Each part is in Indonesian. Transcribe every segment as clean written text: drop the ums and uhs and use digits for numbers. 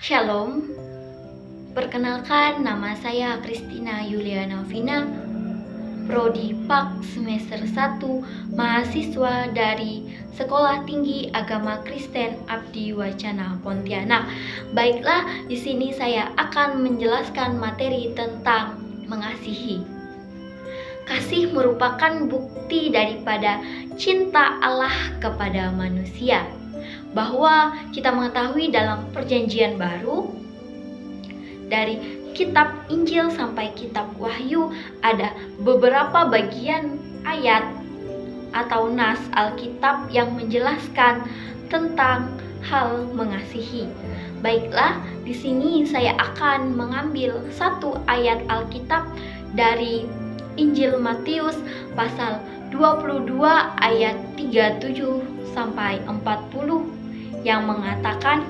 Shalom, perkenalkan nama saya Christina Yuliana Vina, Prodi PAK semester 1, mahasiswa dari Sekolah Tinggi Agama Kristen Abdi Wacana Pontianak. Baiklah, di sini saya akan menjelaskan materi tentang mengasihi. Kasih merupakan bukti daripada cinta Allah kepada manusia. Bahwa kita mengetahui dalam perjanjian baru, dari kitab Injil sampai kitab Wahyu, ada beberapa bagian ayat atau nas Alkitab yang menjelaskan tentang hal mengasihi. Baiklah, di sini saya akan mengambil satu ayat Alkitab dari Injil Matius pasal 22 ayat 37 sampai 40 yang mengatakan,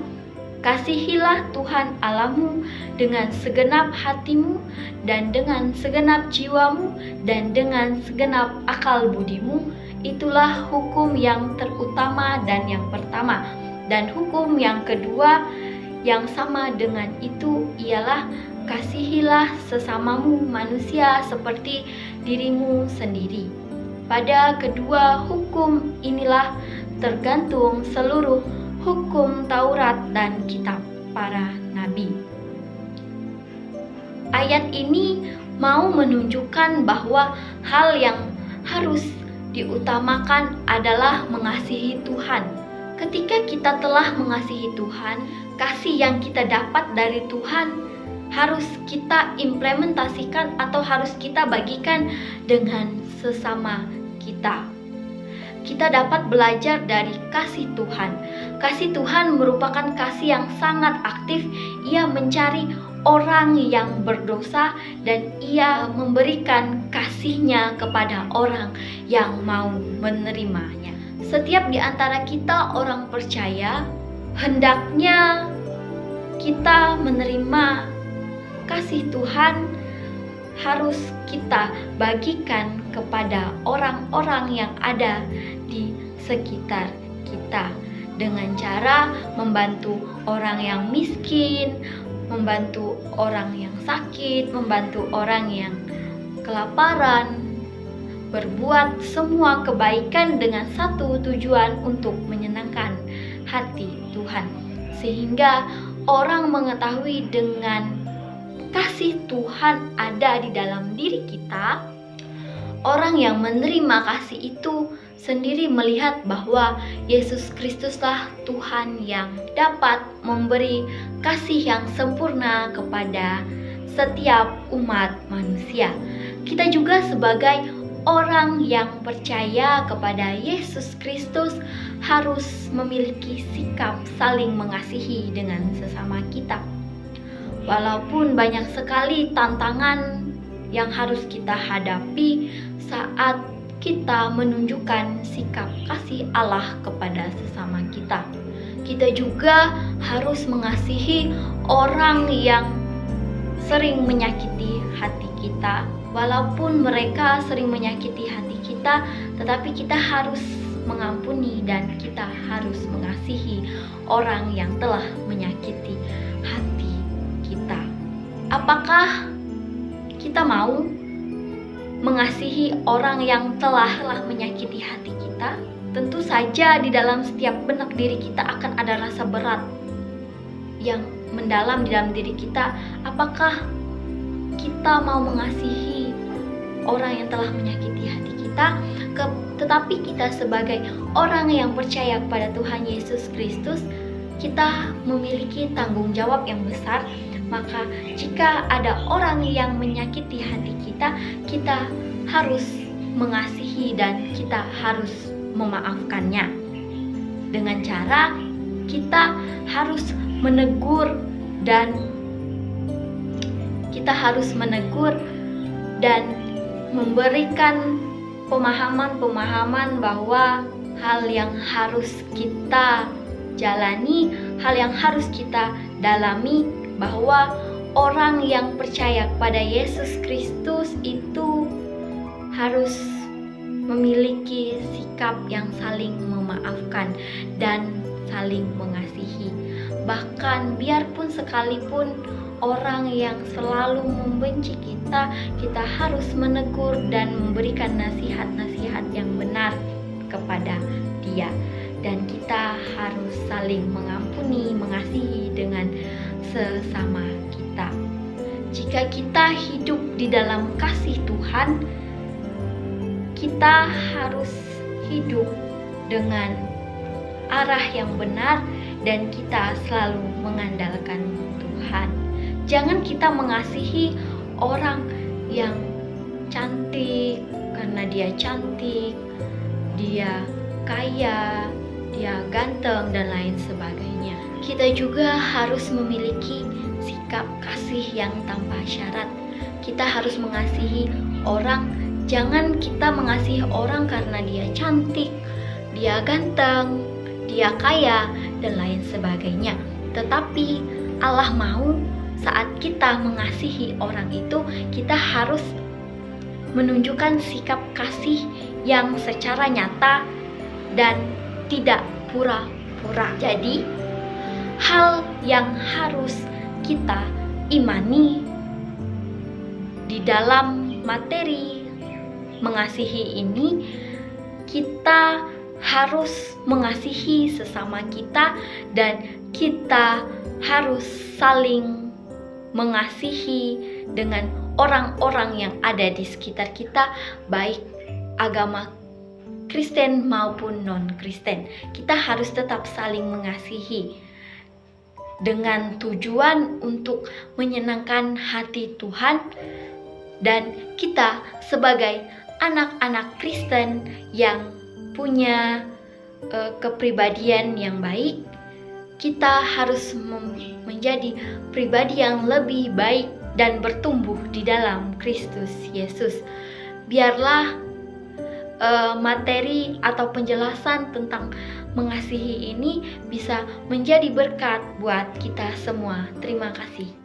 "Kasihilah Tuhan Allahmu dengan segenap hatimu dan dengan segenap jiwamu dan dengan segenap akal budimu. Itulah hukum yang terutama dan yang pertama. Dan hukum yang kedua yang sama dengan itu ialah kasihilah sesamamu manusia seperti dirimu sendiri. Pada kedua hukum inilah tergantung seluruh hukum Taurat dan kitab para nabi." Ayat ini mau menunjukkan bahwa hal yang harus diutamakan adalah mengasihi Tuhan. Ketika kita telah mengasihi Tuhan, kasih yang kita dapat dari Tuhan harus kita implementasikan atau harus kita bagikan dengan sesama kita. Kita dapat belajar dari kasih Tuhan. Kasih Tuhan merupakan kasih yang sangat aktif. Ia mencari orang yang berdosa dan ia memberikan kasihnya kepada orang yang mau menerimanya. Setiap di antara kita orang percaya, hendaknya kita menerima kasih Tuhan harus kita bagikan kepada orang-orang yang ada di sekitar kita dengan cara membantu orang yang miskin, membantu orang yang sakit, membantu orang yang kelaparan, berbuat semua kebaikan dengan satu tujuan untuk menyenangkan hati Tuhan, sehingga orang mengetahui dengan kasih Tuhan ada di dalam diri kita. Orang yang menerima kasih itu sendiri melihat bahwa Yesus Kristuslah Tuhan yang dapat memberi kasih yang sempurna kepada setiap umat manusia. Kita juga sebagai orang yang percaya kepada Yesus Kristus harus memiliki sikap saling mengasihi dengan sesama kita. Walaupun banyak sekali tantangan yang harus kita hadapi saat kita menunjukkan sikap kasih Allah kepada sesama kita. Kita juga harus mengasihi orang yang sering menyakiti hati kita. Walaupun mereka sering menyakiti hati kita, tetapi kita harus mengampuni dan kita harus mengasihi orang yang telah menyakiti hati kita. Apakah kita mau mengasihi orang yang telah menyakiti hati kita? Tentu saja di dalam setiap benak diri kita akan ada rasa berat yang mendalam di dalam diri kita. Apakah kita mau mengasihi orang yang telah menyakiti hati kita? Tetapi kita sebagai orang yang percaya kepada Tuhan Yesus Kristus, kita memiliki tanggung jawab yang besar. Maka jika ada orang yang menyakiti hati kita, kita harus mengasihi dan kita harus memaafkannya. Dengan cara kita harus menegur dan memberikan pemahaman-pemahaman bahwa hal yang harus kita jalani, hal yang harus kita dalami, bahwa orang yang percaya kepada Yesus Kristus itu harus memiliki sikap yang saling memaafkan dan saling mengasihi. Bahkan biarpun sekalipun orang yang selalu membenci kita, kita harus menegur dan memberikan nasihat-nasihat yang benar kepada dia. Dan kita harus saling mengampuni, mengasihi dengan sesama kita. Jika kita hidup di dalam kasih Tuhan, kita harus hidup dengan arah yang benar dan kita selalu mengandalkan Tuhan. Jangan kita mengasihi orang yang cantik karena dia cantik, dia kaya, dia ganteng, dan lain sebagainya. Kita juga harus memiliki sikap kasih yang tanpa syarat. Kita harus mengasihi orang. Jangan kita mengasihi orang karena dia cantik, dia ganteng, dia kaya, dan lain sebagainya. Tetapi Allah mau saat kita mengasihi orang itu, kita harus menunjukkan sikap kasih yang secara nyata dan tidak pura-pura. Jadi, hal yang harus kita imani di dalam materi mengasihi ini, kita harus mengasihi sesama kita dan kita harus saling mengasihi dengan orang-orang yang ada di sekitar kita, baik agama Kristen maupun non-Kristen. Kita harus tetap saling mengasihi dengan tujuan untuk menyenangkan hati Tuhan, dan kita sebagai anak-anak Kristen yang punya kepribadian yang baik, kita harus menjadi pribadi yang lebih baik dan bertumbuh di dalam Kristus Yesus. Biarlah materi atau penjelasan tentang mengasihi ini bisa menjadi berkat buat kita semua. Terima kasih.